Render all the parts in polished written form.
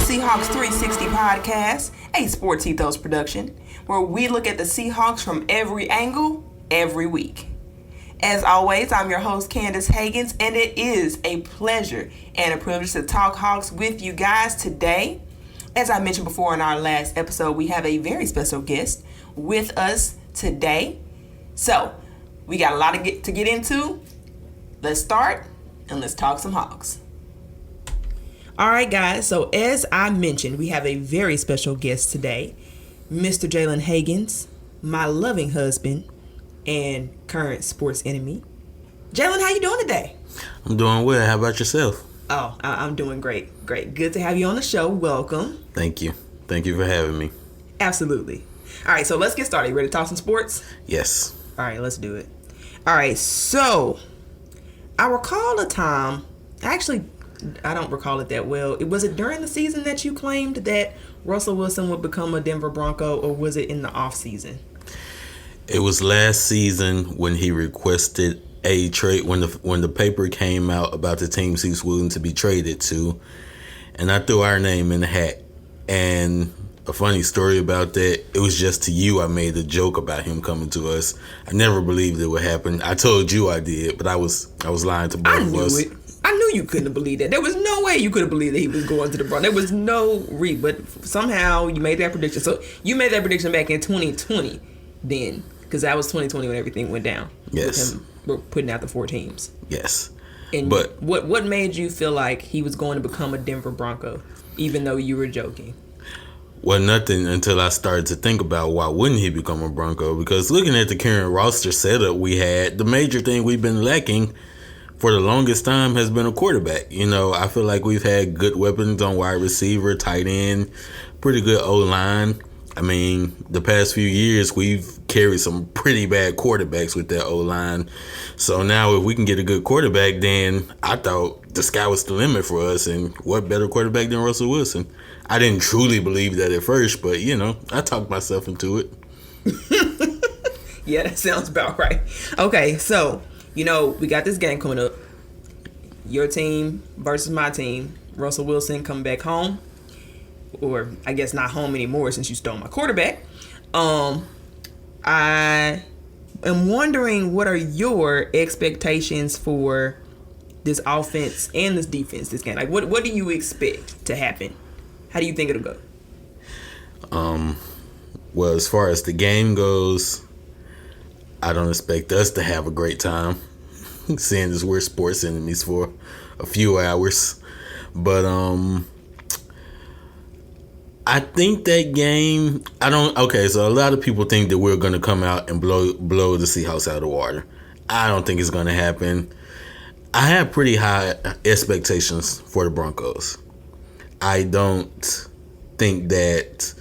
Seahawks360 podcast, a Sports Ethos production, where we look at the Seahawks from every angle, every week. As always, I'm your host, Candace Haggans, and it is a pleasure and a privilege to talk Hawks with you guys today. As I mentioned before in our last episode, we have a very special guest with us today. So, we got a lot to get into. Let's start, and let's talk some Hawks. All right, guys. So, as I mentioned, we have a very special guest today, Mr. Jalen Haggans, my loving husband and current sports enemy. Jalen, how you doing today? I'm doing well. How about yourself? Oh, I'm doing great. Good to have you on the show. Welcome. Thank you. Thank you for having me. Absolutely. All right, so let's get started. You ready to talk some sports? Yes. All right, let's do it. All right, so I recall a time, actually, I don't recall it that well. Was it during the season that you claimed that Russell Wilson would become a Denver Bronco, or was it in the offseason? It was last season when he requested a trade, when the paper came out about the teams he was willing to be traded to, and I threw our name in the hat. And a funny story about that, it was just to you I made a joke about him coming to us. I never believed it would happen. I told you I did, but I was lying to both of us. I knew you couldn't have believed that. There was no way you could have believed that he was going to the Broncos. There was no reason, but somehow you made that prediction. So you made that prediction back in 2020 then, because that was 2020 when everything went down. Yes. With him putting out the 4 teams. Yes. And but what made you feel like he was going to become a Denver Bronco, even though you were joking? Well, nothing until I started to think about why wouldn't he become a Bronco? Because looking at the current roster setup we had, the major thing we've been lacking for the longest time has been a quarterback. You know, I feel like we've had good weapons on wide receiver, tight end, pretty good O-line. I mean, the past few years, we've carried some pretty bad quarterbacks with that O-line. So now if we can get a good quarterback, then I thought the sky was the limit for us. And what better quarterback than Russell Wilson? I didn't truly believe that at first, but, you know, I talked myself into it. Yeah, that sounds about right. Okay, so, you know, we got this game coming up. Your team versus my team. Russell Wilson coming back home. Or I guess not home anymore since you stole my quarterback. I am wondering, what are your expectations for this offense and this defense this game? Like, what do you expect to happen? How do you think it'll go? Well, as far as the game goes, I don't expect us to have a great time, seeing as we're sports enemies for a few hours. But I think that game, so a lot of people think that we're going to come out and blow the Seahawks out of the water. I don't think it's going to happen. I have pretty high expectations for the Broncos. I don't think that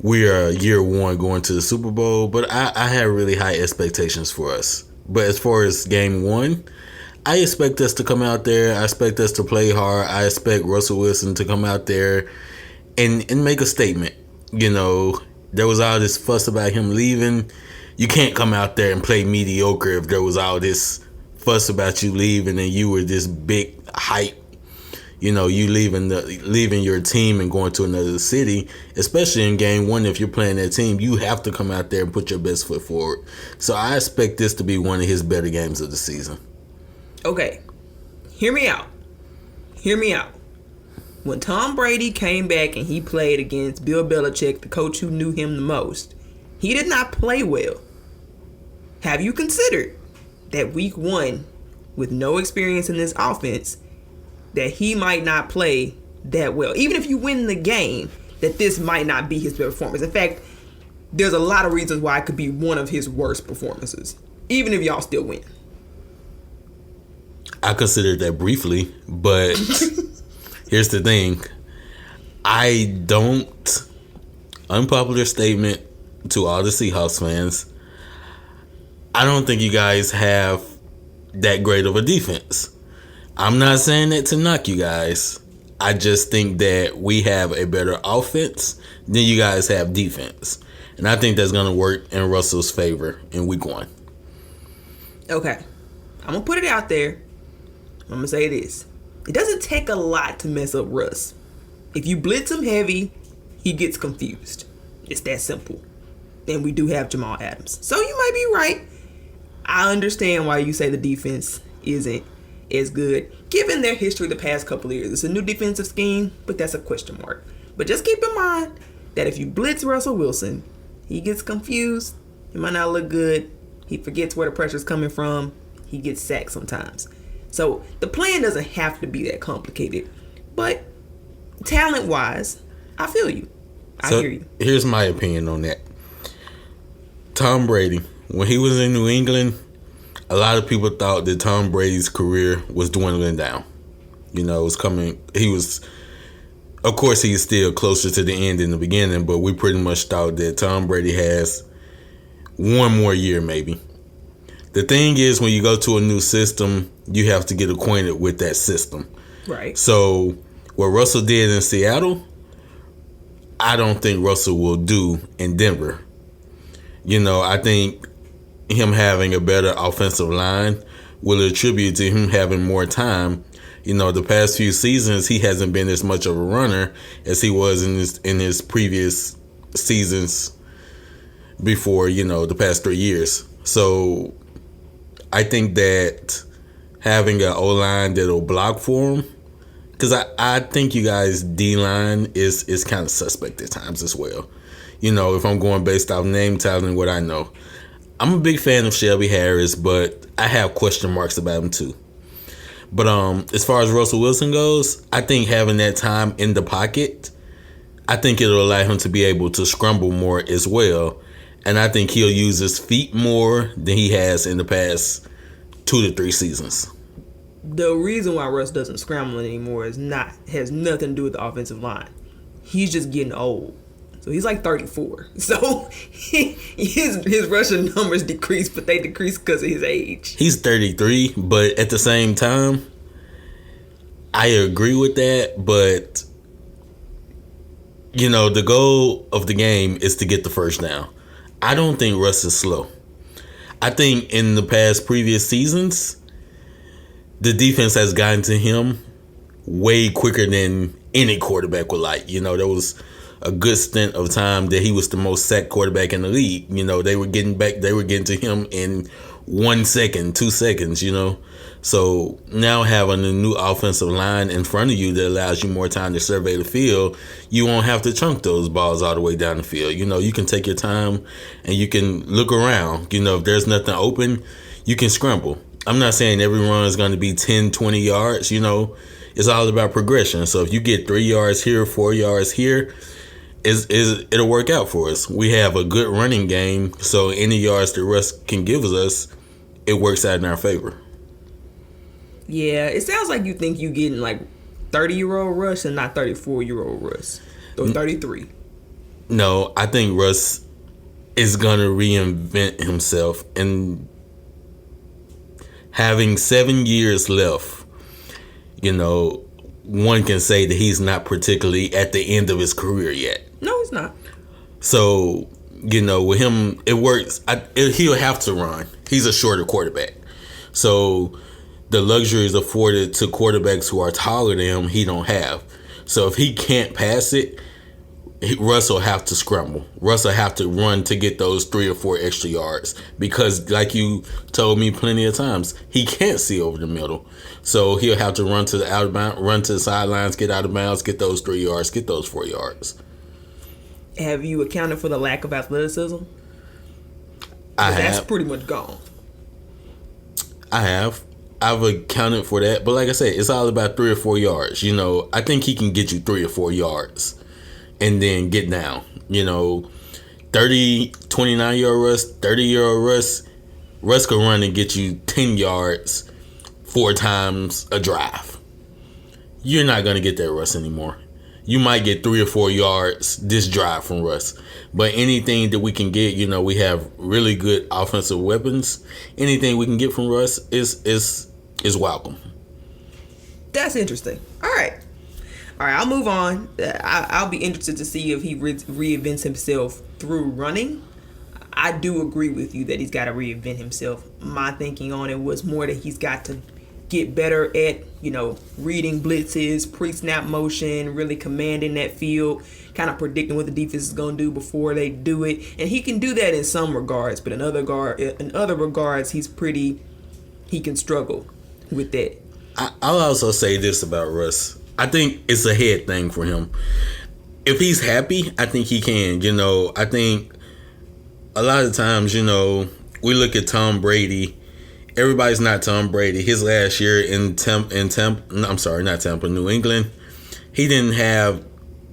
we are year one going to the Super Bowl, but I have really high expectations for us. But as far as game one, I expect us to come out there. I expect us to play hard. I expect Russell Wilson to come out there and make a statement. You know, there was all this fuss about him leaving. You can't come out there and play mediocre if there was all this fuss about you leaving and you were this big hype. You know, you leaving your team and going to another city, especially in game one. If you're playing that team, you have to come out there and put your best foot forward. So I expect this to be one of his better games of the season. Okay, hear me out. When Tom Brady came back and he played against Bill Belichick, the coach who knew him the most, he did not play well. Have you considered that week one, with no experience in this offense, that he might not play that well? Even if you win the game, that this might not be his best performance. In fact, there's a lot of reasons why it could be one of his worst performances, even if y'all still win. I considered that briefly, but here's the thing. I don't, unpopular statement to all the Seahawks fans, I don't think you guys have that great of a defense. I'm not saying that to knock you guys. I just think that we have a better offense than you guys have defense. And I think that's going to work in Russell's favor in week one. Okay. I'm going to put it out there. I'm going to say this. It doesn't take a lot to mess up Russ. If you blitz him heavy, he gets confused. It's that simple. And we do have Jamal Adams. So you might be right. I understand why you say the defense isn't as good, given their history the past couple of years. It's a new defensive scheme, but that's a question mark. But just keep in mind that if you blitz Russell Wilson, he gets confused. He might not look good. He forgets where the pressure's coming from. He gets sacked sometimes. So the plan doesn't have to be that complicated. But talent-wise, I feel you. I hear you. Here's my opinion on that. Tom Brady, when he was in New England, a lot of people thought that Tom Brady's career was dwindling down. It was coming. Of course, he's still closer to the end than the beginning, but we pretty much thought that Tom Brady has one more year, maybe. The thing is, when you go to a new system, you have to get acquainted with that system. Right. So, what Russell did in Seattle, I don't think Russell will do in Denver. I think him having a better offensive line will attribute to him having more time. The past few seasons, he hasn't been as much of a runner as he was in his previous seasons before, the past 3 years. So I think that having an O-line that'll block for him, because I think you guys' D-line is kind of suspect at times as well. If I'm going based off name, talent, and what I know. I'm a big fan of Shelby Harris, but I have question marks about him too. But as far as Russell Wilson goes, I think having that time in the pocket, I think it'll allow him to be able to scramble more as well. And I think he'll use his feet more than he has in the past 2 to 3 seasons. The reason why Russ doesn't scramble anymore has nothing to do with the offensive line. He's just getting old. So he's like 34. So his rushing numbers decrease, but they decrease because of his age. He's 33, but at the same time, I agree with that. But, the goal of the game is to get the first down. I don't think Russ is slow. I think in the past previous seasons, the defense has gotten to him way quicker than any quarterback would like. There was a good stint of time that he was the most sacked quarterback in the league. They were getting to him in 1 second, 2 seconds, So now having a new offensive line in front of you that allows you more time to survey the field, you won't have to chunk those balls all the way down the field. You can take your time and you can look around. If there's nothing open, you can scramble. I'm not saying every run is going to be 10, 20 yards, It's all about progression. So if you get 3 yards here, 4 yards here, it'll work out for us. We have a good running game, so any yards that Russ can give us, it works out in our favor. Yeah, it sounds like you think you getting like 30-year-old Russ and not 34-year-old Russ. Or 33. No, I think Russ is going to reinvent himself. And having 7 years left, one can say that he's not particularly at the end of his career yet. No, he's not. So, with him, it works. He'll have to run. He's a shorter quarterback. So, the luxuries afforded to quarterbacks who are taller than him, he don't have. So, if he can't pass it, Russ will have to scramble. Russ will have to run to get those 3 or 4 extra yards. Because, like you told me plenty of times, he can't see over the middle. So, he'll have to run to the out of bounds, run to the sidelines, get out of bounds, get those 3 yards, get those 4 yards. Have you accounted for the lack of athleticism? That's pretty much gone. I have. I've accounted for that. But like I said, it's all about 3 or 4 yards. I think he can get you 3 or 4 yards and then get down. 29-year-old Russ, 30-year-old Russ can run and get you 10 yards 4 times a drive. You're not going to get that Russ anymore. You might get 3 or 4 yards this drive from Russ. But anything that we can get, we have really good offensive weapons. Anything we can get from Russ is welcome. That's interesting. All right, I'll move on. I'll be interested to see if he reinvents himself through running. I do agree with you that he's got to reinvent himself. My thinking on it was more that he's got to get better at, reading blitzes, pre-snap motion, really commanding that field, kind of predicting what the defense is going to do before they do it. And he can do that in some regards, but in other regards, he can struggle with that. I'll also say this about Russ. I think it's a head thing for him. If he's happy, I think he can. I think a lot of times, we look at Tom Brady. Everybody's not Tom Brady. His last year in New England, he didn't have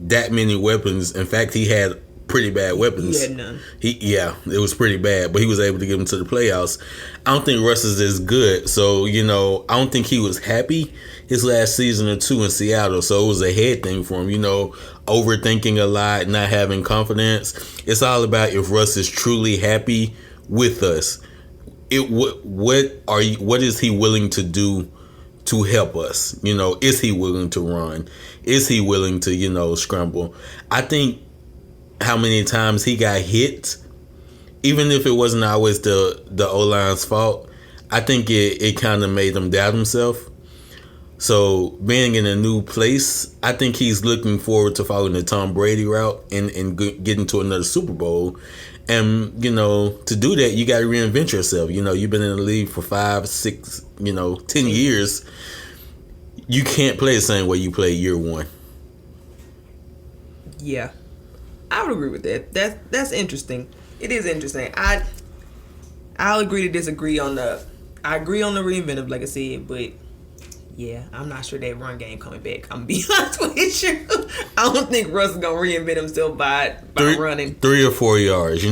that many weapons. In fact, he had pretty bad weapons. He had none. It was pretty bad, but he was able to get him to the playoffs. I don't think Russ is as good. So, I don't think he was happy his last season or two in Seattle. So it was a head thing for him, overthinking a lot, not having confidence. It's all about if Russ is truly happy with us. What is he willing to do to help us? Is he willing to run? Is he willing to, scramble? I think how many times he got hit, even if it wasn't always the O-line's fault, I think it kind of made him doubt himself. So being in a new place, I think he's looking forward to following the Tom Brady route and getting to another Super Bowl. And, to do that, you got to reinvent yourself. You've been in the league for 5, 6, 10 years. You can't play the same way you played year one. Yeah, I would agree with that. That's interesting. It is interesting. I'll agree to disagree on I agree on the reinventive, like I said, but yeah, I'm not sure that run game coming back. I'm gonna be honest with you. I don't think Russ is gonna reinvent himself by running 3 or 4 yards.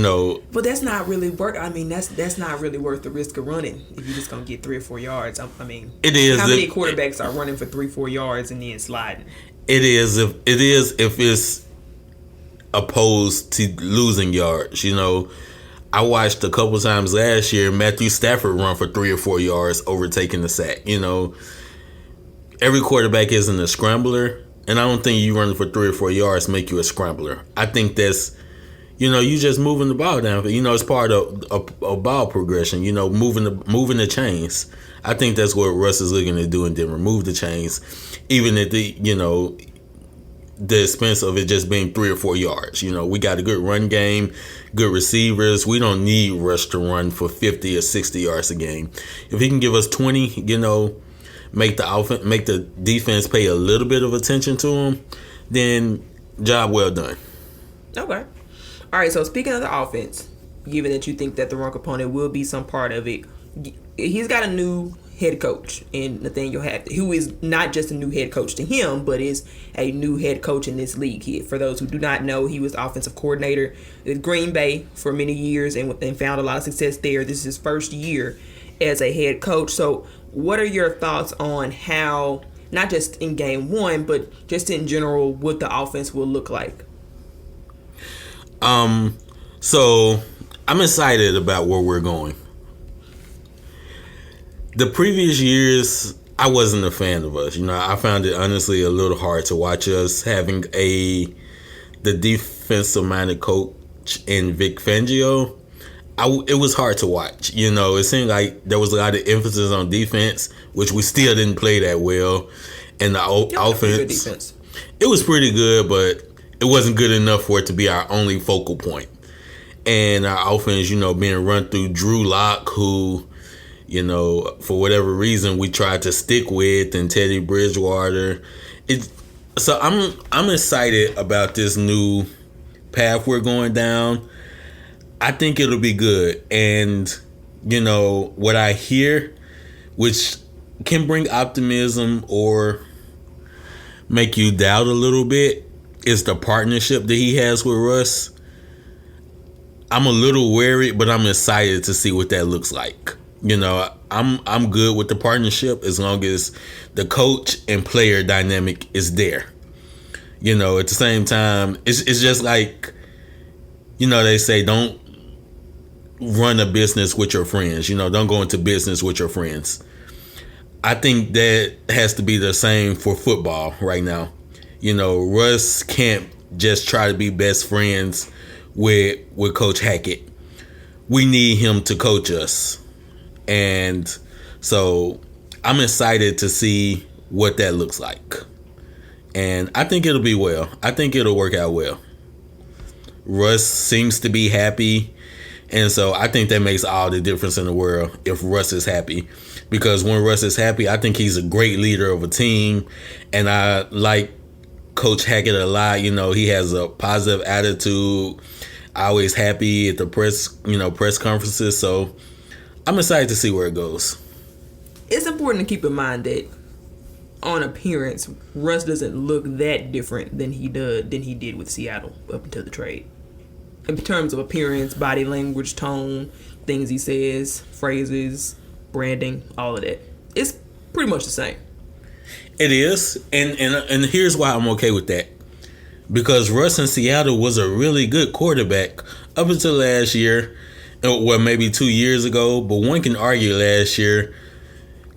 But that's not really worth. I mean, that's not really worth the risk of running if you're just gonna get 3 or 4 yards. I mean, it is. How many quarterbacks are running for 3-4 yards and then sliding? It is if it's opposed to losing yards. I watched a couple times last year Matthew Stafford run for 3 or 4 yards, overtaking the sack. Every quarterback isn't a scrambler, and I don't think you running for 3 or 4 yards make you a scrambler. I think that's, you just moving the ball down. It's part of a ball progression. Moving the chains. I think that's what Russ is looking to do in Denver. Move the chains, even at the expense of it just being 3 or 4 yards. We got a good run game, good receivers. We don't need Russ to run for 50 or 60 yards a game. If he can give us 20, make the defense pay a little bit of attention to him, then job well done. Okay. All right, so speaking of the offense, given that you think that the run component will be some part of it, he's got a new head coach in Nathaniel Hackett, who is not just a new head coach to him, but is a new head coach in this league. For those who do not know, he was the offensive coordinator with Green Bay for many years and found a lot of success there. This is his first year as a head coach. So what are your thoughts on how, not just in game one, but just in general, what the offense will look like? So I'm excited about where we're going. The previous years, I wasn't a fan of us. I found it honestly a little hard to watch us having the defensive-minded coach in Vic Fangio. It was hard to watch. It seemed like there was a lot of emphasis on defense, which we still didn't play that well. And the offense, it was pretty good, but it wasn't good enough for it to be our only focal point. And our offense, being run through Drew Lock, who, for whatever reason we tried to stick with, and Teddy Bridgewater. So I'm excited about this new path we're going down. I think it'll be good. And, what I hear, which can bring optimism or make you doubt a little bit, is the partnership that he has with Russ. I'm a little worried, but I'm excited to see what that looks like. I'm good with the partnership as long as the coach and player dynamic is there. At the same time, it's just like, they say don't run a business with your friends. Don't go into business with your friends. I think that has to be the same for football right now. Russ can't just try to be best friends with Coach Hackett. We need him to coach us. And so I'm excited to see what that looks like. And I think it'll be well. I think it'll work out well. Russ seems to be happy. And so I think that makes all the difference in the world if Russ is happy. Because when Russ is happy, I think he's a great leader of a team. And I like Coach Hackett a lot. You know, he has a positive attitude. Always happy at the press conferences. So I'm excited to see where it goes. It's important to keep in mind that on appearance, Russ doesn't look that different than he did with Seattle up until the trade. In terms of appearance, body language, tone, things he says, phrases, branding, all of that. It's pretty much the same. It is. And here's why I'm okay with that. Because Russ in Seattle was a really good quarterback up until last year. Well, maybe 2 years ago. But one can argue last year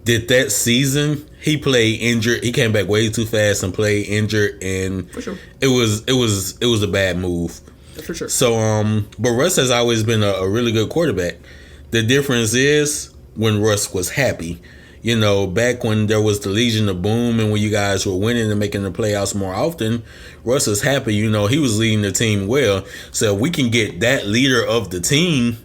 that season he played injured. He came back way too fast and played injured. And for sure, it was a bad move. For sure. So, but Russ has always been a really good quarterback. The difference is when Russ was happy. You know, back when there was the Legion of Boom and when you guys were winning and making the playoffs more often, Russ was happy. You know, he was leading the team well. So if we can get that leader of the team,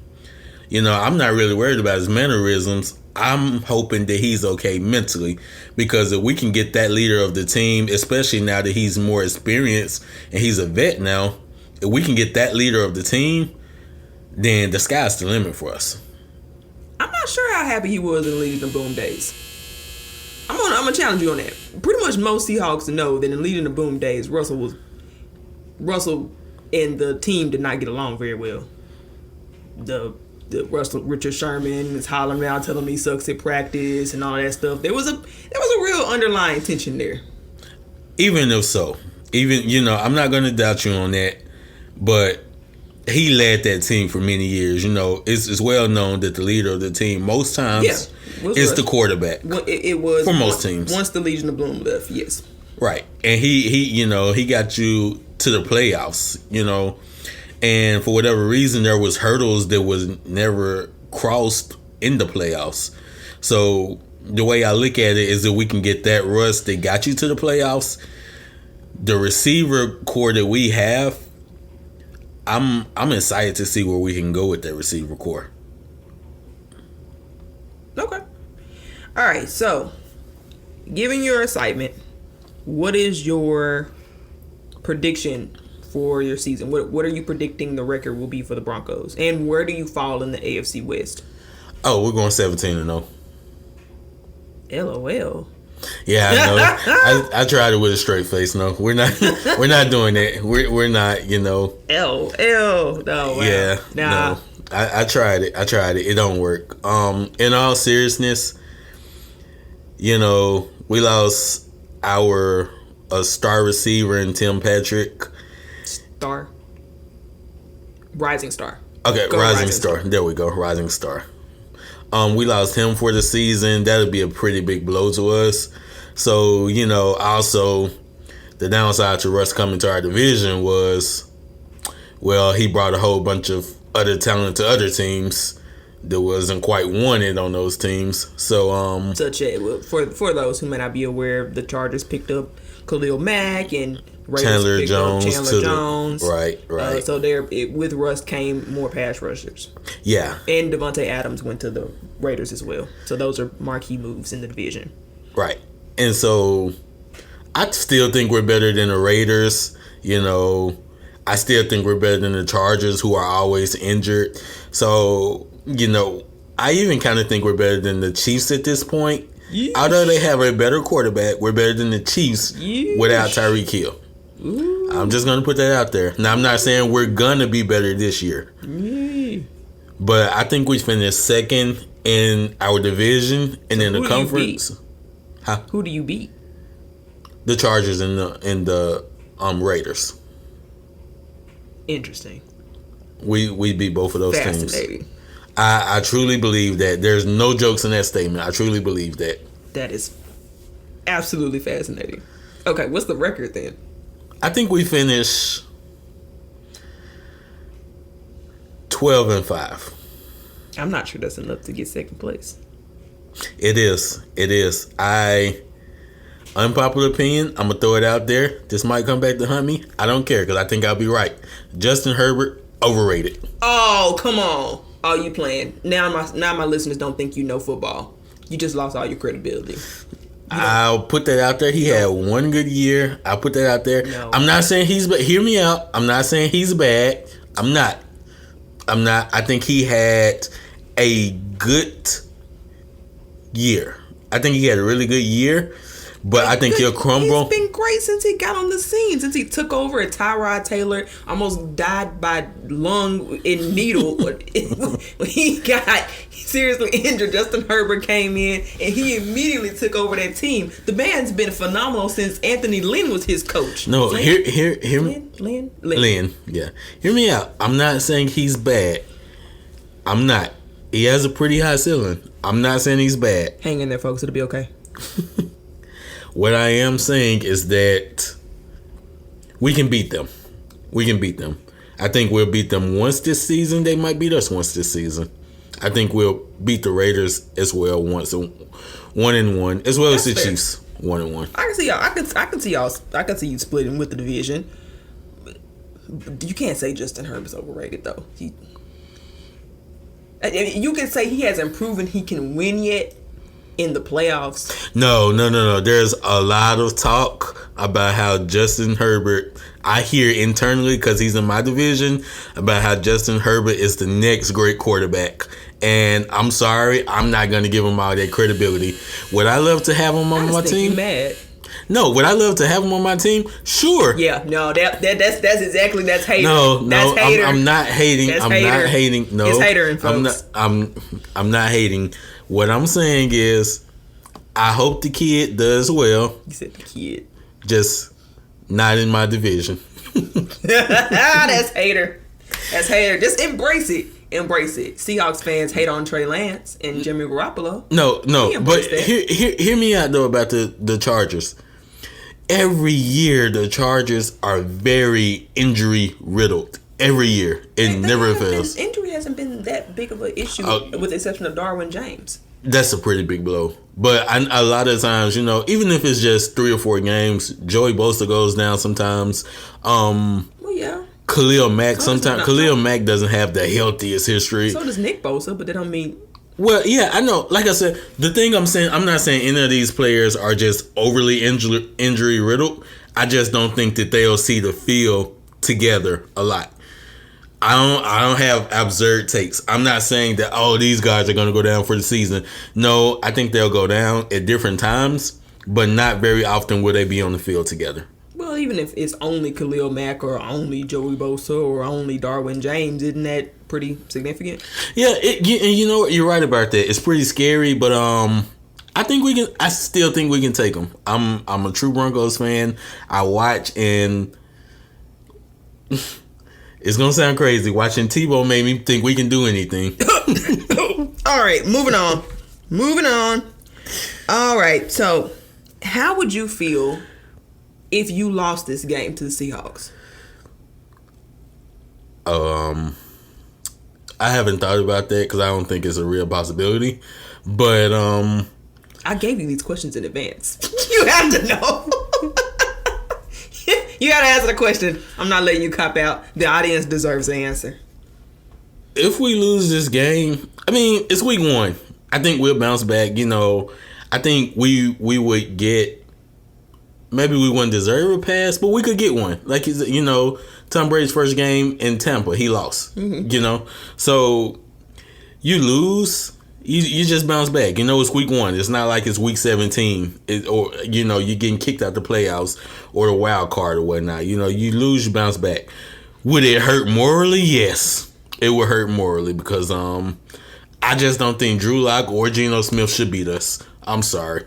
you know, I'm not really worried about his mannerisms. I'm hoping that he's okay mentally, because if we can get that leader of the team, especially now that he's more experienced and he's a vet now, if we can get that leader of the team, then the sky's the limit for us. I'm not sure how happy he was in the Legion of Boom days. I'm gonna challenge you on that. Pretty much most Seahawks know that in Legion of Boom days, Russell and the team did not get along very well. The Richard Sherman is hollering around telling me he sucks at practice and all that stuff. There was a real underlying tension there. Even if so, I'm not gonna doubt you on that, but he led that team for many years. You know, it's well known that the leader of the team most times is the quarterback. It was for most teams. Once the Legion of Boom left, yes. Right. And he got you to the playoffs, you know. And for whatever reason, there was hurdles that was never crossed in the playoffs. So the way I look at it is that we can get that Russ that got you to the playoffs. The receiver core that we have, I'm excited to see where we can go with that receiver core. Okay. All right. So, given your excitement, what is your prediction for your season? What are you predicting the record will be for the Broncos? And where do you fall in the AFC West? Oh, we're going 17-0. LOL. Yeah, I know. I tried it with a straight face. No, we're not doing that. We're not, you know. LL. No, wow. Yeah. Nah. No. I tried it. It don't work. In all seriousness, you know, we lost a star receiver in Tim Patrick. Rising star. Okay, rising star. There we go. Rising star. We lost him for the season. That'll be a pretty big blow to us. So, you know, also the downside to Russ coming to our division was, well, he brought a whole bunch of other talent to other teams that wasn't quite wanted on those teams. So, such as for those who may not be aware, the Chargers picked up Khalil Mack and Chandler Jones. Right. So with Russ came more pass rushers. Yeah. And Devontae Adams went to the Raiders as well. So those are marquee moves in the division. Right. And so I still think we're better than the Raiders. You know, I still think we're better than the Chargers, who are always injured. So, you know, I even kind of think we're better than the Chiefs at this point. Yeesh. Although they have a better quarterback, we're better than the Chiefs without Tyreek Hill. Ooh. I'm just going to put that out there. Now, I'm not saying we're going to be better this year. But I think we finished second in our division and in the conference. Who do you beat? The Chargers and the Raiders. Interesting. We beat both of those teams. I truly believe that. There's no jokes in that statement. I truly believe that. That is absolutely fascinating. Okay, what's the record then? I think we finished 12-5. I'm not sure that's enough to get second place. It is. It is. Unpopular opinion, I'm going to throw it out there. This might come back to hunt me. I don't care because I think I'll be right. Justin Herbert, overrated. Oh, come on. Oh, you playing. Now my listeners don't think you know football. You just lost all your credibility. I'll put that out there. He had one good year. I'll put that out there. No. I'm not saying he's bad. Hear me out. I'm not saying he's bad. I'm not. I think he had a good year. I think he had a really good year. But I think he'll crumble. He's been great since he got on the scene. Since he took over at Tyrod Taylor, almost died by lung and needle. When he got seriously injured, Justin Herbert came in and he immediately took over that team. The man's been phenomenal since Anthony Lynn was his coach. No, Lynn? hear me. Lynn, yeah. Hear me out. I'm not saying he's bad. I'm not. He has a pretty high ceiling. I'm not saying he's bad. Hang in there, folks. It'll be okay. What I am saying is that we can beat them. We can beat them. I think we'll beat them once this season. They might beat us once this season. I think we'll beat the Raiders as well once, 1-1, as well as the Chiefs 1-1. I can see y'all. I can see y'all. I can see you splitting with the division. You can't say Justin Herbert's overrated though. You can say he hasn't proven he can win yet in the playoffs. No. There's a lot of talk about how Justin Herbert, I hear internally because he's in my division, about how Justin Herbert is the next great quarterback. And I'm sorry, I'm not going to give him all that credibility. Would I love to have him on my team? Mad. No, would I love to have him on my team? Sure. Yeah, no, that's exactly that's hater. No, that's hater. I'm not hating. That's I'm hater. not hating. No, it's hatering, folks. I'm not hating. What I'm saying is, I hope the kid does well. You said the kid. Just not in my division. That's hater. That's hater. Just embrace it. Embrace it. Seahawks fans hate on Trey Lance and Jimmy Garoppolo. No. But hear me out though about the Chargers. Every year the Chargers are very injury riddled. Every year. It never fails. Injury hasn't been that big of an issue with the exception of Darwin James. That's a pretty big blow. But a lot of times, even if it's just 3 or 4 games, Joey Bosa goes down sometimes. Well, yeah. Khalil Mack sometimes. Khalil Mack doesn't have the healthiest history. So does Nick Bosa, but that don't mean. Well, yeah, I know. Like I said, the thing I'm saying, I'm not saying any of these players are just overly injury riddled. I just don't think that they'll see the field together a lot. I don't have absurd takes. I'm not saying that these guys are going to go down for the season. No, I think they'll go down at different times, but not very often will they be on the field together. Well, even if it's only Khalil Mack or only Joey Bosa or only Darwin James, isn't that pretty significant? Yeah, and you know what? You're right about that. It's pretty scary, but I think we can. I still think we can take them. I'm a true Broncos fan. I watch and. It's going to sound crazy. Watching Tebow made me think we can do anything. All right, moving on. All right, so how would you feel if you lost this game to the Seahawks? I haven't thought about that because I don't think it's a real possibility. But I gave you these questions in advance. You have to know. You gotta answer the question. I'm not letting you cop out. The audience deserves the answer. If we lose this game, I mean, it's week 1. I think we'll bounce back. I think we would get. Maybe we wouldn't deserve a pass, but we could get one. Like Tom Brady's first game in Tampa, he lost. Mm-hmm. So you lose. You just bounce back. It's week 1. It's not like it's week 17 or you're getting kicked out the playoffs or the wild card or whatnot. You lose, you bounce back. Would it hurt morally? Yes, it would hurt morally because I just don't think Drew Lock or Geno Smith should beat us. I'm sorry.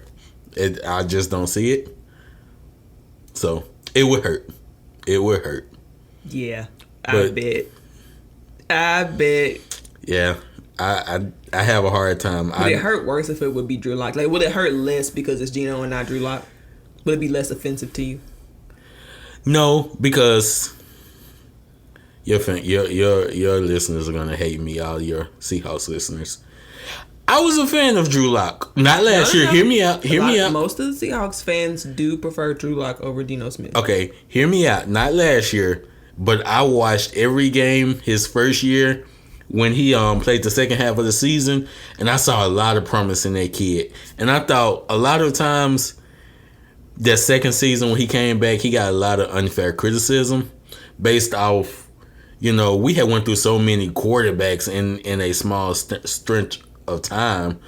I just don't see it. So it would hurt. It would hurt. Yeah, I bet. Yeah. I have a hard time. Would it hurt worse if it would be Drew Lock? Like, would it hurt less because it's Geno and not Drew Lock? Would it be less offensive to you? No, because your listeners are gonna hate me. All your Seahawks listeners. I was a fan of Drew Lock. Not last year. Hear me out. Hear me out. Most of the Seahawks fans do prefer Drew Lock over Geno Smith. Okay, hear me out. Not last year, but I watched every game his first year when he played the second half of the season, and I saw a lot of promise in that kid. And I thought a lot of times that second season when he came back, he got a lot of unfair criticism based off, we had went through so many quarterbacks in a small stretch of time.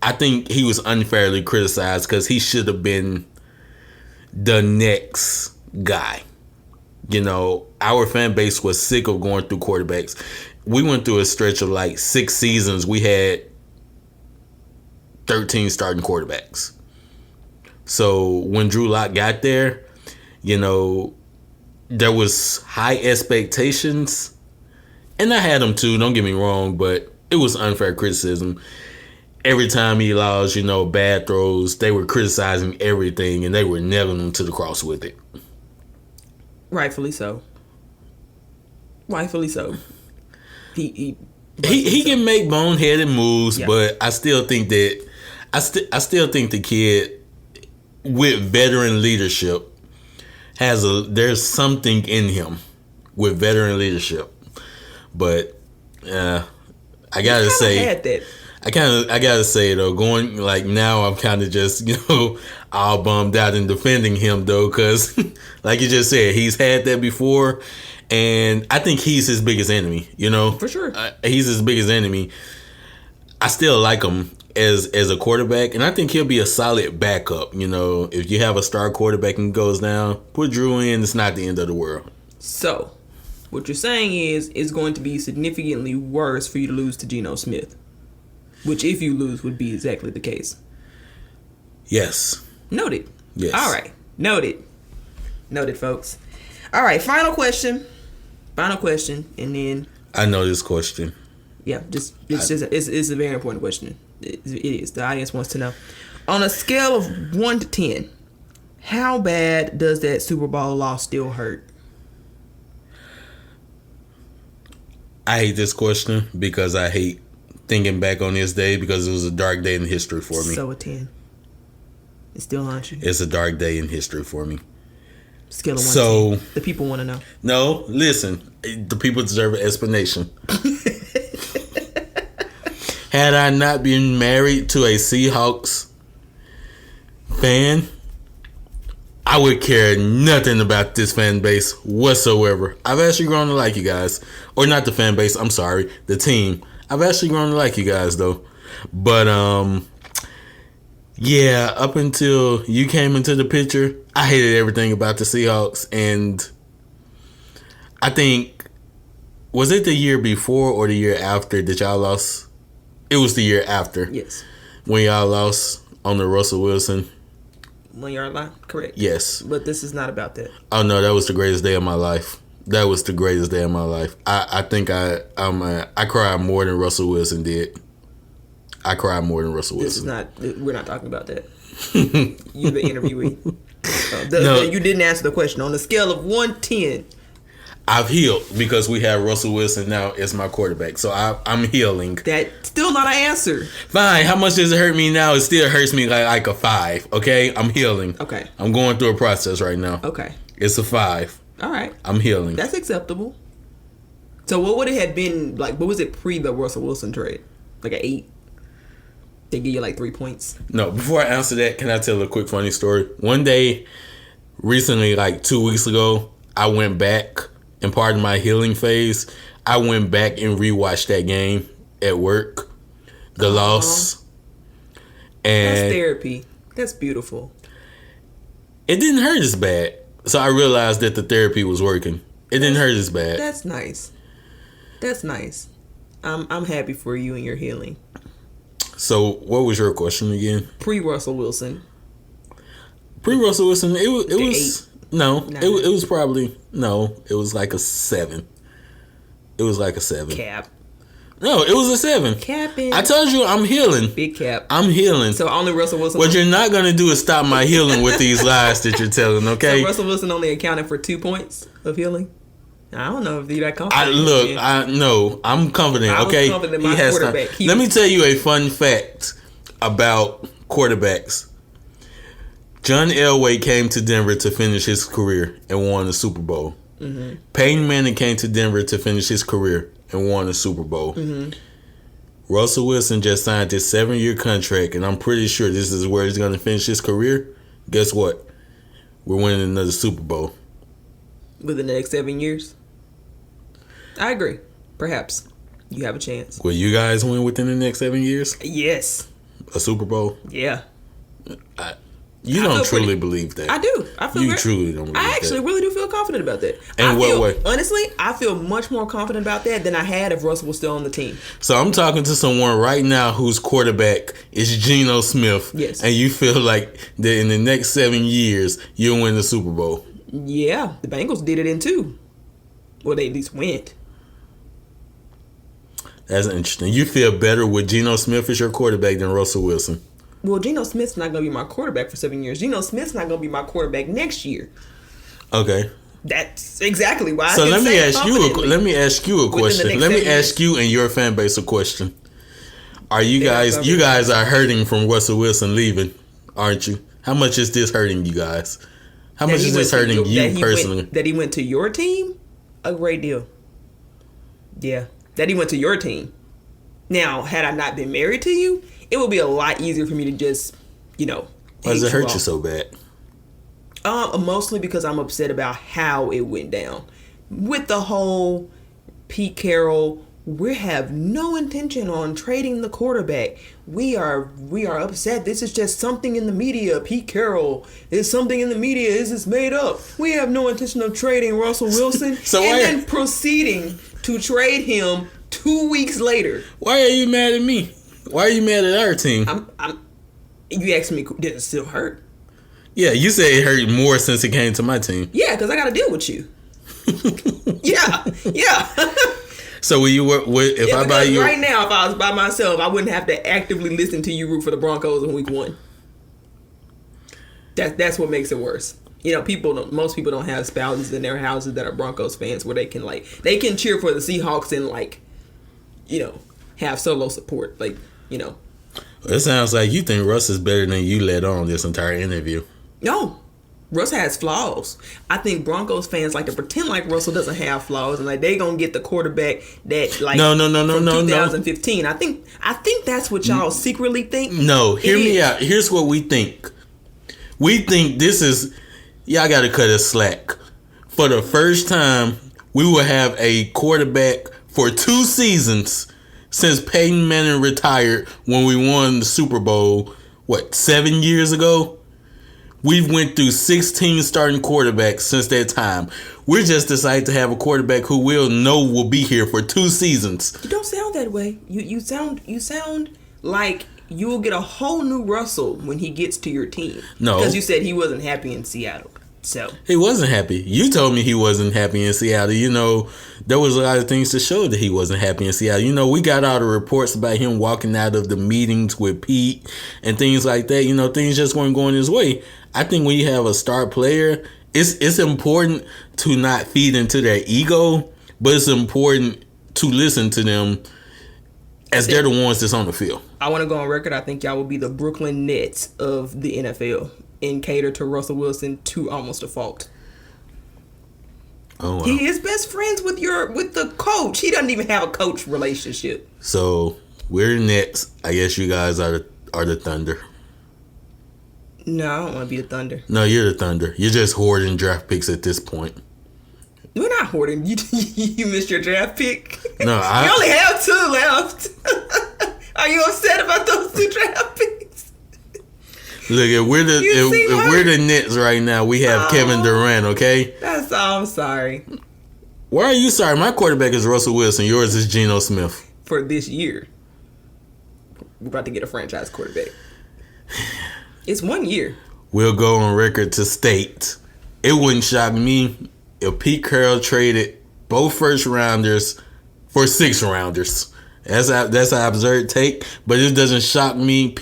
I think he was unfairly criticized because he should have been the next guy. Our fan base was sick of going through quarterbacks. We went through a stretch of like 6 seasons. We had 13 starting quarterbacks. So when Drew Lock got there, there was high expectations. And I had them too, don't get me wrong, but it was unfair criticism. Every time he allows, bad throws, they were criticizing everything and they were nailing him to the cross with it. Rightfully so. He can make boneheaded moves, yeah. But I still think that I still think the kid with veteran leadership there's something in him with veteran leadership. But I gotta say, I gotta say though, going like now, I'm kind of just all bummed out in defending him though, because like you just said, he's had that before, and I think he's his biggest enemy. For sure, he's his biggest enemy. I still like him as a quarterback, and I think he'll be a solid backup. If you have a star quarterback and goes down, put Drew in. It's not the end of the world. So, what you're saying is it's going to be significantly worse for you to lose to Geno Smith, which if you lose would be exactly the case. Yes. Noted. Yes. All right. Noted, folks. All right. Final question, and then I know this question. Yeah, it's a very important question. It is. The audience wants to know. On a scale of 1 to 10, how bad does that Super Bowl loss still hurt? I hate this question because I hate thinking back on this day because it was a dark day in history for me. So a 10. It still haunts you. It's a dark day in history for me. Scale of 1 to 10. The people want to know. No, listen. The people deserve an explanation. Had I not been married to a Seahawks fan, I would care nothing about this fan base whatsoever. I've actually grown to like you guys. Or not the fan base, I'm sorry, the team. I've actually grown to like you guys though. But yeah, up until you came into the picture, I hated everything about the Seahawks. And I think, was it the year before or the year after that y'all lost? It was the year after. Yes. When y'all lost on the Russell Wilson 1 yard line? Correct. Yes. But this is not about that. Oh no, that was the greatest day of my life. That was the greatest day of my life. I think I cried more than Russell Wilson did. I cried more than Russell Wilson. We're not talking about that. You're the interviewee. You didn't answer the question. On a scale of 1 to 10. I've healed because we have Russell Wilson now as my quarterback. So I'm healing. That's still not an answer. Fine. How much does it hurt me now? It still hurts me like a 5. Okay? I'm healing. Okay. I'm going through a process right now. Okay. It's a 5. All right. I'm healing. That's acceptable. So what would it have been like? What was it pre the Russell Wilson trade? Like an 8? They give you like 3 points? No. Before I answer that, can I tell a quick funny story? One day, recently, like 2 weeks ago, I went back. And part of my healing phase, I went back and rewatched that game at work, the loss. And that's therapy. That's beautiful. It didn't hurt as bad. So I realized that the therapy was working. It didn't hurt as bad. That's nice. That's nice. I'm happy for you and your healing. So what was your question again? Pre-Russell Wilson. Pre-Russell Wilson, it was 8. No, it was probably, no, it was like a 7. It was like a 7. Cap. No, it was a 7. Capping. I told you I'm healing. Big cap. I'm healing. So only Russell Wilson. What you're not going to do is stop my healing with these lies that you're telling, okay? So Russell Wilson only accounted for 2 points of healing? I don't know if you're that confident. I'm confident. I was Okay, confident in my quarterback. Let me tell you a fun fact about quarterbacks. John Elway came to Denver to finish his career and won the Super Bowl. Mm-hmm. Peyton Manning came to Denver to finish his career and won the Super Bowl. Mm-hmm. Russell Wilson just signed his 7-year contract, and I'm pretty sure this is where he's going to finish his career. Guess what? We're winning another Super Bowl. Within the next 7 years? I agree. Perhaps. You have a chance. Will you guys win within the next 7 years? Yes. A Super Bowl? Yeah. You don't truly believe that. I do. I feel you truly don't believe that. I actually really do feel confident about that. In what way? Honestly, I feel much more confident about that than I had if Russell was still on the team. So I'm talking to someone right now whose quarterback is Geno Smith. Yes. And you feel like that in the next 7 years, you'll win the Super Bowl. Yeah. The Bengals did it in 2. Well, they at least went. That's interesting. You feel better with Geno Smith as your quarterback than Russell Wilson. Well, Geno Smith's not going to be my quarterback for 7 years. Geno Smith's not going to be my quarterback next year. Okay. That's exactly why. So let me ask you a question. Let me ask you and your fan base a question. Are you guys are hurting from Russell Wilson leaving, aren't you? How much is this hurting you guys? How much is this hurting you personally? That he went to your team? A great deal. Yeah. That he went to your team. Now, had I not been married to you, it would be a lot easier for me to just, Why does it hurt you so bad? Mostly because I'm upset about how it went down. With the whole Pete Carroll, we have no intention on trading the quarterback. We are upset. This is just something in the media. Pete Carroll is something in the media. This is made up. We have no intention of trading Russell Wilson. Then proceeding to trade him 2 weeks later. Why are you mad at me? Why are you mad at our team? You asked me, did it still hurt? Yeah, you say it hurt more since it came to my team. Yeah, because I got to deal with you. Yeah. So will you work with if I buy you right now? If I was by myself, I wouldn't have to actively listen to you root for the Broncos in week 1. That's what makes it worse. Most people don't have spouses in their houses that are Broncos fans where they can cheer for the Seahawks and have solo support. It sounds like you think Russ is better than you let on this entire interview. No. Russ has flaws. I think Broncos fans like to pretend like Russell doesn't have flaws and they gonna get the quarterback that No, 2015. I think that's what y'all secretly think. No, hear me out. Here's what we think. We think this is y'all gotta cut us slack. For the first time, we will have a quarterback for 2 seasons since Peyton Manning retired when we won the Super Bowl, 7 years ago? We've went through 16 starting quarterbacks since that time. We're just decided to have a quarterback who will be here for 2 seasons. You don't sound that way. You sound like you will get a whole new Russell when he gets to your team. No. Because you said he wasn't happy in Seattle. So he wasn't happy. You told me he wasn't happy in Seattle. There was a lot of things to show that he wasn't happy in Seattle. We got all the reports about him walking out of the meetings with Pete and things like that. Things just weren't going his way. I think when you have a star player, it's important to not feed into their ego, but it's important to listen to them as they're the ones that's on the field. I want to go on record. I think y'all will be the Brooklyn Nets of the NFL and cater to Russell Wilson to almost a fault. Oh, wow. He is best friends with the coach. He doesn't even have a coach relationship. So we're the Nets. I guess you guys are the Thunder. No, I don't want to be the Thunder. No, you're the Thunder. You're just hoarding draft picks at this point. We're not hoarding. You missed your draft pick. No, you only have 2 left. Are you upset about those 2 draft picks? Look, if we're the Nets right now, we have Kevin Durant, okay? That's all. I'm sorry. Why are you sorry? My quarterback is Russell Wilson. Yours is Geno Smith. For this year. We're about to get a franchise quarterback. It's 1 year. We'll go on record to state it wouldn't shock me if Pete Carroll traded both first rounders for 6 rounders. That's an absurd take, but it doesn't shock me.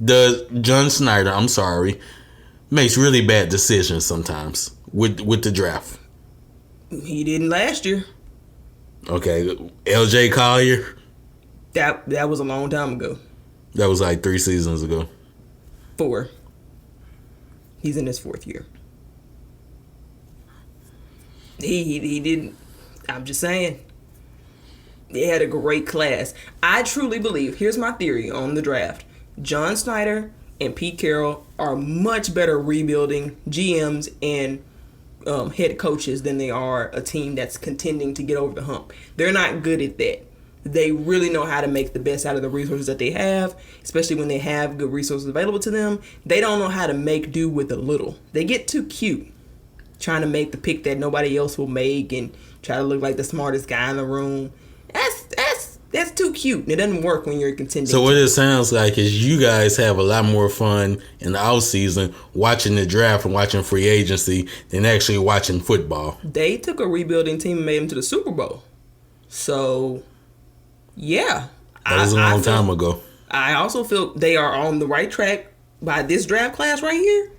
John Snyder, I'm sorry, makes really bad decisions sometimes with the draft. He didn't last year. Okay, L.J. Collier. That was a long time ago. That was like 3 seasons ago. 4. He's in his 4th year. He didn't. I'm just saying. They had a great class. I truly believe, here's my theory on the draft. John Snyder and Pete Carroll are much better rebuilding GMs and head coaches than they are a team that's contending to get over the hump. They're not good at that. They really know how to make the best out of the resources that they have, especially when they have good resources available to them. They don't know how to make do with a little. They get too cute, trying to make the pick that nobody else will make and try to look like the smartest guy in the room. That's too cute. It doesn't work when you're contending. So what it sounds like is you guys have a lot more fun in the off season watching the draft and watching free agency than actually watching football. They took a rebuilding team and made them to the Super Bowl. So, yeah. That was a long time ago. I also feel they are on the right track by this draft class right here.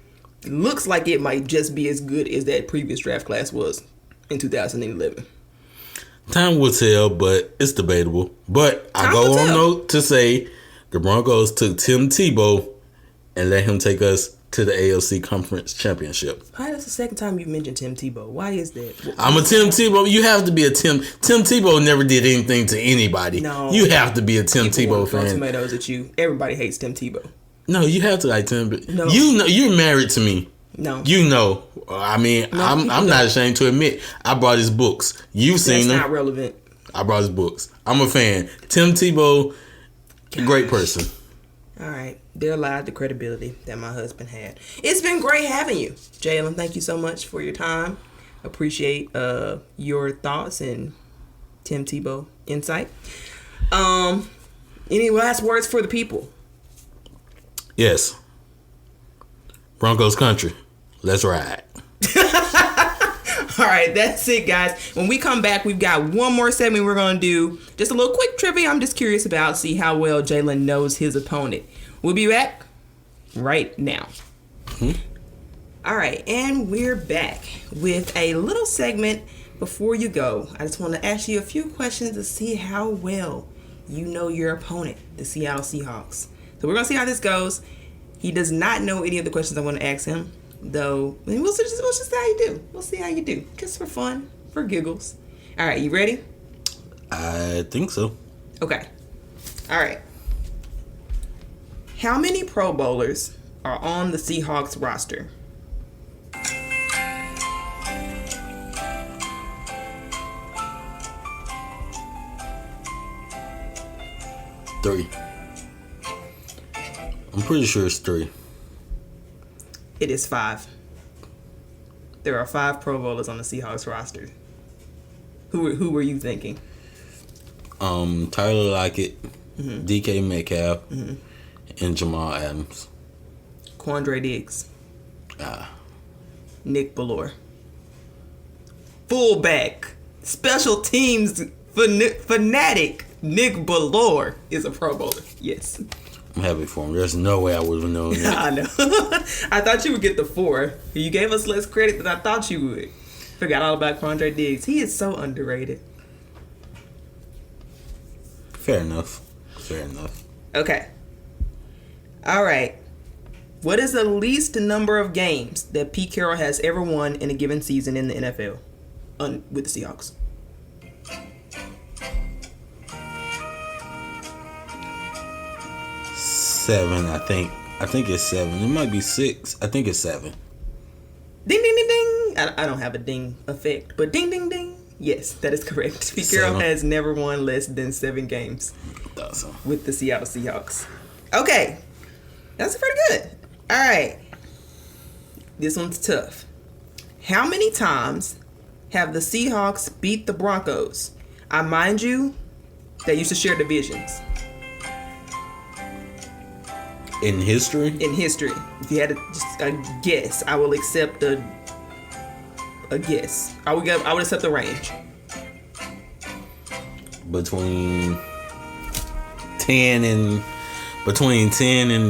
It looks like it might just be as good as that previous draft class was in 2011. Time will tell, but it's debatable. But I go on note to say the Broncos took Tim Tebow and let him take us to the AFC Conference Championship. Why that's the second time you mentioned Tim Tebow? Why is that? I'm a Tim Tebow. You have to be a Tim. Tim Tebow never did anything to anybody. No. You have to be a Tim Tebow fan. Tomatoes at you. Everybody hates Tim Tebow. No, you have to like Tim. No. You know, you're married to me. No. You know. I mean, No, I'm not ashamed to admit I brought his books. You've seen them. That's not relevant. I brought his books. I'm a fan. Tim Tebow, great person. All right. There lied the credibility that my husband had. It's been great having you, Jalen. Thank you so much for your time. Appreciate your thoughts and Tim Tebow insight. Any last words for the people? Yes. Broncos country. Let's ride. All right, that's it, guys. When we come back, we've got one more segment we're going to do. Just a little quick trivia I'm just curious about. See how well Jalen knows his opponent. We'll be back right now. All right, and we're back with a little segment. Before you go, I just want to ask you a few questions to see how well you know your opponent, the Seattle Seahawks. So we're going to see how this goes. He does not know any of the questions I want to ask him, though. We'll just see how you do. We'll see how you do. Just for fun, for giggles. All right, you ready? I think so. Okay. All right. How many Pro Bowlers are on the Seahawks roster? Three. I'm pretty sure it's 3. It is 5. There are 5 Pro Bowlers on the Seahawks roster. Who were you thinking? Tyler Lockett, DK Metcalf, and Jamal Adams. Quandre Diggs. Nick Ballore. Fullback. Special teams fanatic Nick Ballore is a Pro Bowler. Yes. I'm happy for him. There's no way I would have known that. I know. I thought you would get the 4. You gave us less credit than I thought you would. Forgot all about Quandre Diggs. He is so underrated. Fair enough. Okay. All right. What is the least number of games that Pete Carroll has ever won in a given season in the NFL with the Seahawks? 7, I think. I think it's 7. It might be 6. I think it's 7. Ding, ding, ding, ding. I don't have a ding effect, but ding, ding, ding. Yes, that is correct. Pete Carroll has never won less than 7 games with the Seattle Seahawks. Okay. That's pretty good. All right. This one's tough. How many times have the Seahawks beat the Broncos? I mind you, they used to share divisions. In history? In history. If you had just a guess, I will accept a guess. I would accept the range. Between 10 and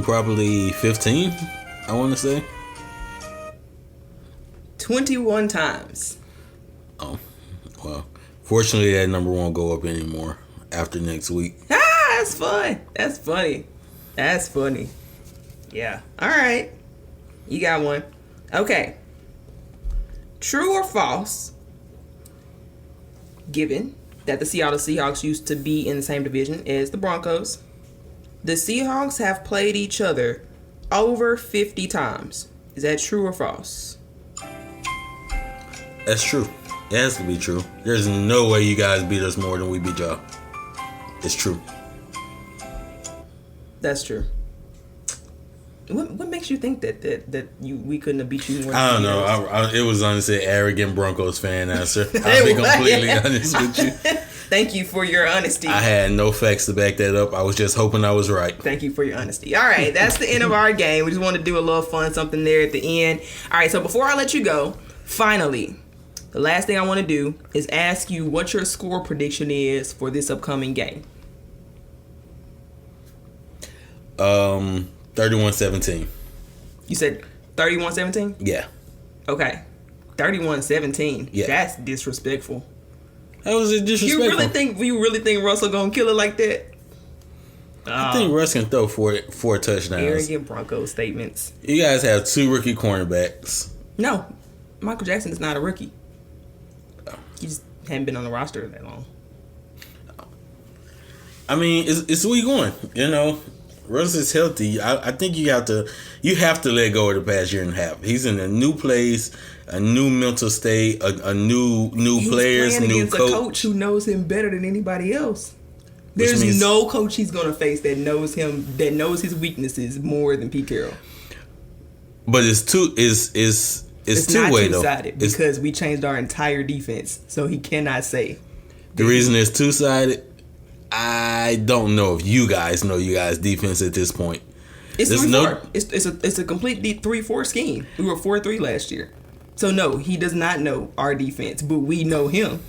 probably 15, I want to say. 21 times. Oh, Well, fortunately, that number won't go up anymore after next week. That's fun. That's funny. That's funny. Yeah. All right. You got one. Okay. True or false, given that the Seattle Seahawks used to be in the same division as the Broncos, the Seahawks have played each other over 50 times. Is that true or false? That's true. It has to be true. There's no way you guys beat us more than we beat y'all. It's true. That's true. What makes you think that we couldn't have beat you more? I don't know. It was honestly an arrogant Broncos fan answer. I'll be completely honest with you. Thank you for your honesty. I had no facts to back that up. I was just hoping I was right. Thank you for your honesty. All right, that's the end of our game. We just want to do a little fun something there at the end. All right, so before I let you go, finally, the last thing I want to do is ask you what your score prediction is for this upcoming game. 31-17. You said 31-17? Yeah. Okay. 31-17. Yeah. That's disrespectful. How was it disrespectful? You really think Russell gonna kill it like that? I think Russ can throw four touchdowns. Arrogant Broncos statements. You guys have 2 rookie cornerbacks. No. Michael Jackson is not a rookie. He just hadn't been on the roster that long. I mean, it's week 1. You know, Russ is healthy. I think you have to let go of the past year and a half. He's in a new place, a new mental state, a new players, new against a coach who knows him better than anybody else. There's no coach he's gonna face that knows his weaknesses more than Pete Carroll. But it's two-way though. Two-sided because we changed our entire defense, so he cannot say. The reason it's two-sided, I don't know if you guys know you guys' defense at this point. It's 3-4. It's a complete 3-4 scheme. We were 4-3 last year. So no, he does not know our defense, but we know him.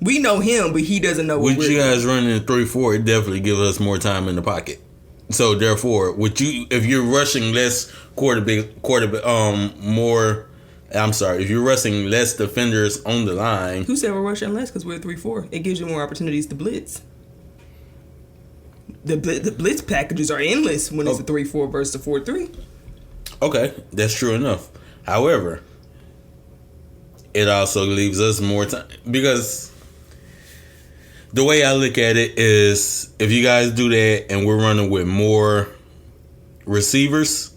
We know him, but he doesn't know what with you guys running 3-4, it definitely gives us more time in the pocket. So therefore, if you're rushing less if you're rushing less defenders on the line. Who said we're rushing less? Because we're 3-4. It gives you more opportunities to blitz. The blitz packages are endless when it's a 3-4 versus a 4-3. Okay, that's true enough. However, it also leaves us more time because the way I look at it is if you guys do that and we're running with more receivers,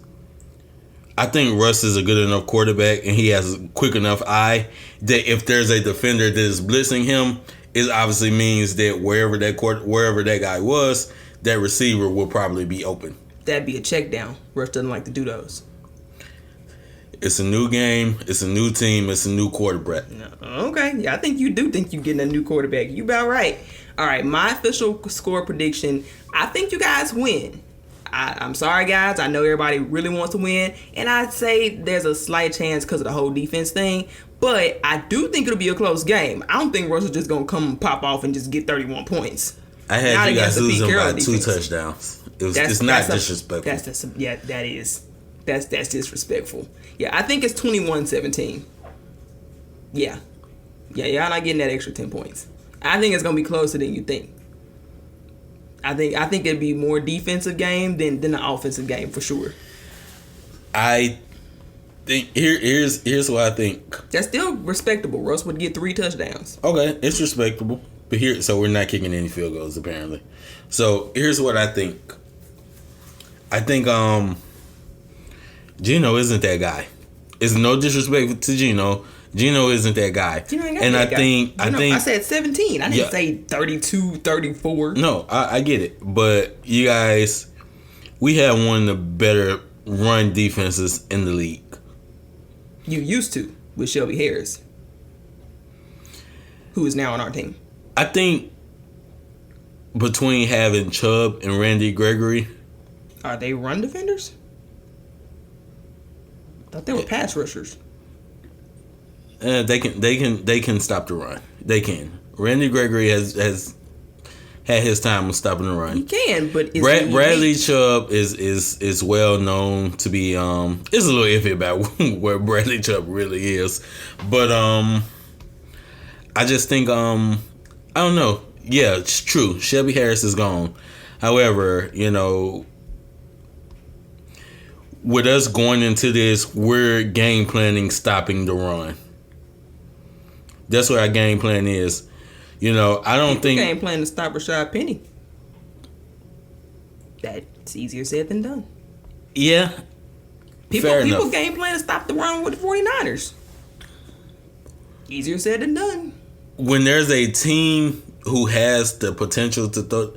I think Russ is a good enough quarterback and he has a quick enough eye that if there's a defender that is blitzing him, it obviously means that wherever that guy was, that receiver will probably be open. That'd be a check down. Russ doesn't like to do those. It's a new game. It's a new team. It's a new quarterback. No. Okay. Yeah, I think you do think you're getting a new quarterback. You about right. All right. My official score prediction, I think you guys win. I'm sorry, guys. I know everybody really wants to win. And I'd say there's a slight chance because of the whole defense thing. But I do think it'll be a close game. I don't think Russell's just going to come and pop off and just get 31 points. I had you guys losing by 2 touchdowns. It's not disrespectful. That is. That's disrespectful. Yeah, I think it's 21-17. Yeah, y'all not getting that extra 10 points. I think it's gonna be closer than you think. I think it'd be more defensive game than the offensive game for sure. I think here's what I think. That's still respectable. Russ would get 3 touchdowns. Okay, it's respectable. But so we're not kicking any field goals apparently. So here's what I think. I think Geno isn't that guy. It's no disrespect to Geno. Geno isn't that guy. Geno ain't got that guy. I said 17. I didn't say 32, 34. No, I get it. But you guys, we have one of the better run defenses in the league. You used to with Shelby Harris, who is now on our team. I think between having Chubb and Randy Gregory. Are they run defenders? I thought they were pass rushers. They can stop the run. They can. Randy Gregory has had his time with stopping the run. He can, but Bradley Chubb is well known to be it's a little iffy about where Bradley Chubb really is, but I I just think I don't know. Yeah, it's true. Shelby Harris is gone. However, with us going into this, we're game planning stopping the run. That's what our game plan is. I don't think game plan to stop Rashad Penny. That's easier said than done. Yeah. People game plan to stop the run with the 49ers. Easier said than done. When there's a team who has the potential to throw,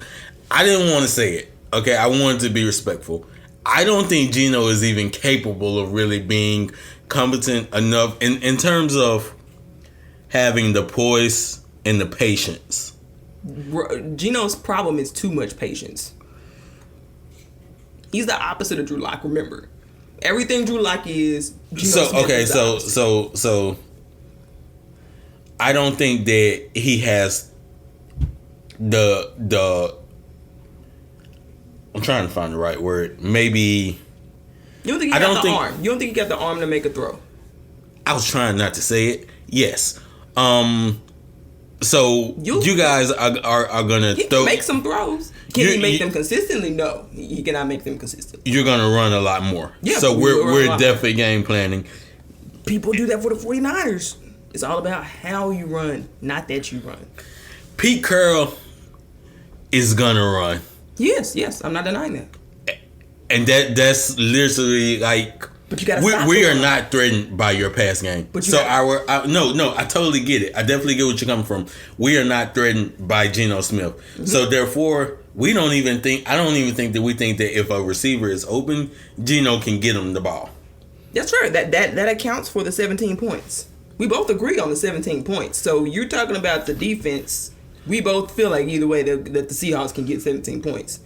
I didn't want to say it. Okay, I wanted to be respectful. I don't think Geno is even capable of really being competent enough in terms of having the poise and the patience. Geno's problem is too much patience. He's the opposite of Drew Lock. Remember, everything Drew Lock is. So I don't think that he has the. I'm trying to find the right word. Maybe. You don't think he got the arm? You don't think he got the arm to make a throw? I was trying not to say it. Yes. So you guys are gonna make some throws. Can he make them consistently? No, he cannot make them consistent. You're gonna run a lot more. Yeah. So we're definitely game planning. People do that for the 49ers. It's all about how you run, not that you run. Pete Carroll is gonna run. Yes, I'm not denying that. And that's literally like. But you gotta we are not threatened by your pass game. I totally get it. I definitely get what you're coming from. We are not threatened by Geno Smith. Mm-hmm. So therefore, I don't even think that we think that if a receiver is open, Geno can get him the ball. That's right. That accounts for the 17 points. We both agree on the 17 points. So you're talking about the defense. We both feel like either way that the Seahawks can get 17 points.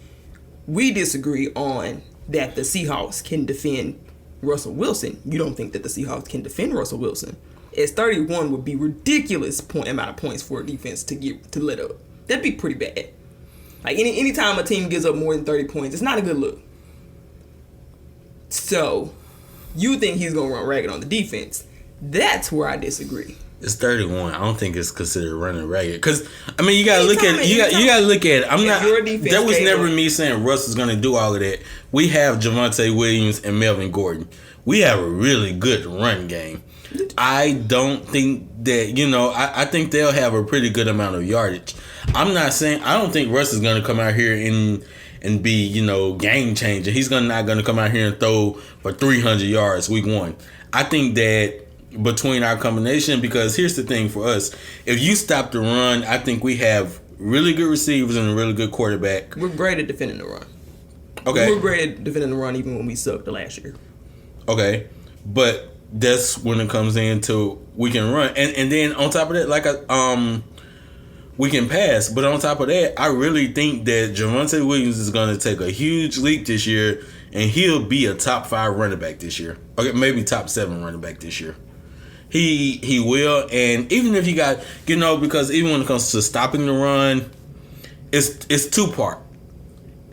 We disagree on that the Seahawks can defend Russell Wilson. You don't think that the Seahawks can defend Russell Wilson. As 31 would be ridiculous amount of points for a defense to let up. That'd be pretty bad. Like anytime a team gives up more than 30 points, it's not a good look. So you think he's gonna run ragged on the defense? That's where I disagree. It's 31. I don't think it's considered running ragged. Because you gotta look at it. You gotta look at it. That was never me saying Russ is gonna do all of that. We have Javonte Williams and Melvin Gordon. We have a really good run game. I don't think that I think they'll have a pretty good amount of yardage. I don't think Russ is gonna come out here and be game changing. He's not gonna come out here and throw for 300 yards week 1. I think that between our combination, because here's the thing for us, if you stop the run, I think we have really good receivers and a really good quarterback. We're great at defending the run. Okay. We're great at defending the run even when we sucked the last year. Okay. But that's when it comes into we can run. And then on top of that, we can pass. But on top of that, I really think that Javonte Williams is going to take a huge leap this year, and he'll be a top 5 running back this year. Okay, maybe top 7 running back this year. He will, and even if he got, because even when it comes to stopping the run, it's 2-part.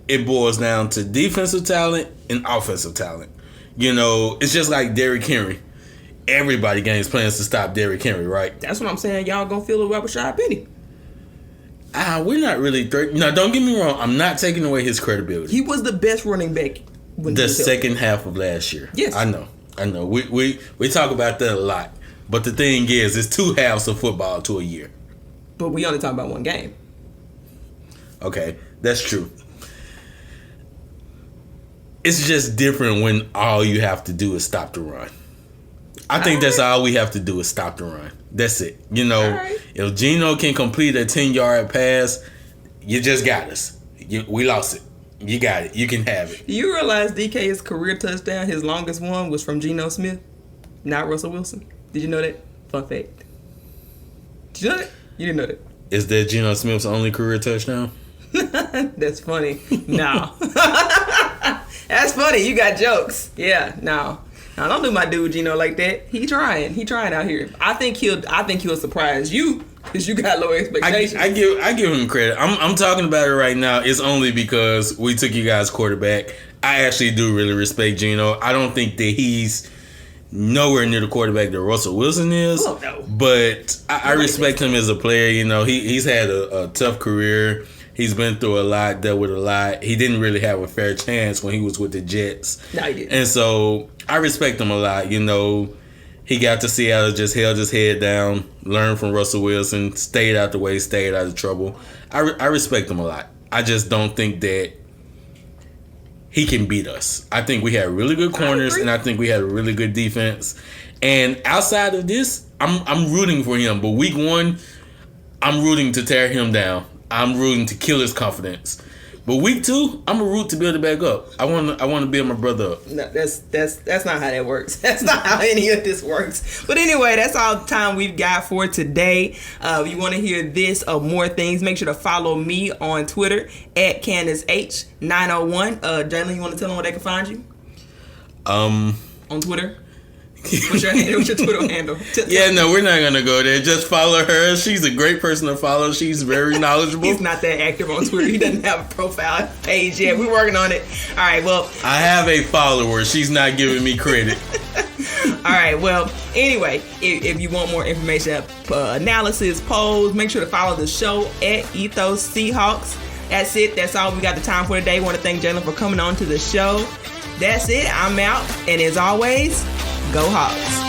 It boils down to defensive talent and offensive talent. It's just like Derrick Henry. Everybody gains plans to stop Derrick Henry, right? That's what I'm saying. Y'all gonna feel it about Rashad Penny. We're not really No, don't get me wrong. I'm not taking away his credibility. He was the best running back the second half of last year. Yes, I know. We talk about that a lot. But the thing is, it's 2 halves of football to a year. But we only talking about 1 game. Okay, that's true. It's just different when all you have to do is stop the run. I think that's all we have to do is stop the run. That's it. Right. If Geno can complete a 10-yard pass, you just got us. We lost it. You got it. You can have it. Do you realize DK's career touchdown, his longest one, was from Geno Smith, not Russell Wilson? Did you know that? Fun fact. Did you know that? You didn't know that. Is that Geno Smith's only career touchdown? That's funny. No. That's funny. You got jokes. Yeah, no. Now don't do my dude Geno like that. He trying out here. I think he'll surprise you because you got low expectations. I give him credit. I'm talking about it right now. It's only because we took you guys quarterback. I actually do really respect Geno. I don't think that he's nowhere near the quarterback that Russell Wilson is. Oh, no. But I respect him as a player. You know, he's had a tough career. He's been through a lot, dealt with a lot. He didn't really have a fair chance when he was with the Jets. No, he didn't. And so I respect him a lot. You know, he got to Seattle, just held his head down, learned from Russell Wilson, stayed out the way, stayed out of trouble. I respect him a lot. I just don't think that he can beat us. I think we had really good corners, and I think we had a really good defense. And outside of this, I'm rooting for him. But week 1, I'm rooting to tear him down. I'm rooting to kill his confidence. But week 2, I'm a root to build it back up. I want to build my brother up. No, that's not how that works. That's not how any of this works. But anyway, that's all the time we've got for today. If you want to hear this or more things, make sure to follow me on Twitter at CandaceH901. Jalen, you want to tell them where they can find you? On Twitter? What's your Twitter handle? Yeah, no, we're not going to go there. Just follow her. She's a great person to follow. She's very knowledgeable. He's not that active on Twitter. He doesn't have a profile page yet. We're working on it. All right, well. I have a follower. She's not giving me credit. All right, well, anyway, if you want more information, analysis, polls, make sure to follow the show at Ethos Seahawks. That's it. That's all we got the time for today. I want to thank Jalen for coming on to the show. That's it. I'm out. And as always, go Hawks.